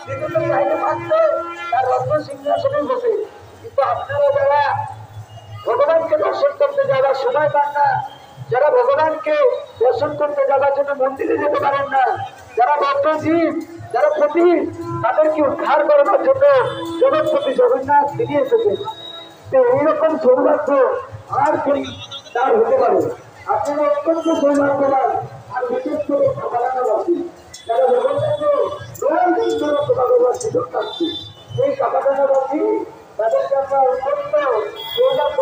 বিভিন্ন চাইতে থাকতে তার রত্ন সিংহাসনে বসে। কিন্তু আপনারা যারা ভগবানকে দর্শন করতে যাওয়ার সময় পান না, যারা ভগবানকে দর্শন করতে যাওয়ার জন্য মন্দিরে যেতে পারেন না, যারা ভক্তজীব, যারা পতি, তাদেরকে উদ্ধার করার জন্য জগৎপতি জগন্নাথ ফিরে এসেছেন। তো এইরকম সৌভাগ্য আর তার হতে পারে। আপনারা অত্যন্ত সৌভাগ্যবান। আর বিশেষ করে কাপাডাঙ্গাবাসী যারা জগন্নাথকে সুযোগ পাচ্ছি, এই কাপাডাঙ্গাবাসী তাদেরকে আমরা অত্যন্ত সৌভাগ্য